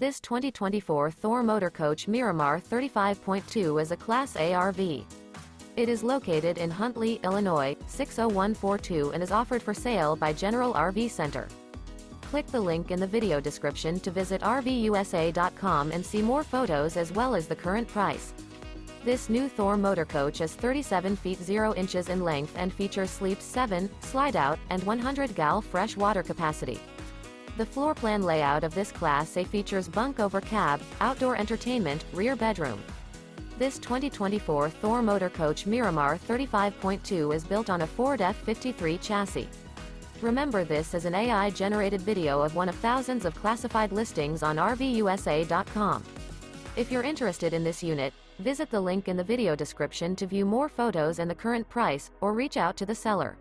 This 2024 Thor Motor Coach Miramar 35.2 is a Class A RV. It is located in Huntley, Illinois, 60142 and is offered for sale by General RV Center. Click the link in the video description to visit RVUSA.com and see more photos as well as the current price. This new Thor Motor Coach is 37 feet 0 inches in length and features sleeps 7, Slideout, and 100 gal fresh water capacity. The floor plan layout of this Class A features bunk over cab, outdoor entertainment, rear bedroom. This 2024 Thor Motor Coach Miramar 35.2 is built on a Ford F53 chassis. Remember, this is an AI-generated video of one of thousands of classified listings on RVUSA.com. If you're interested in this unit, visit the link in the video description to view more photos and the current price, or reach out to the seller.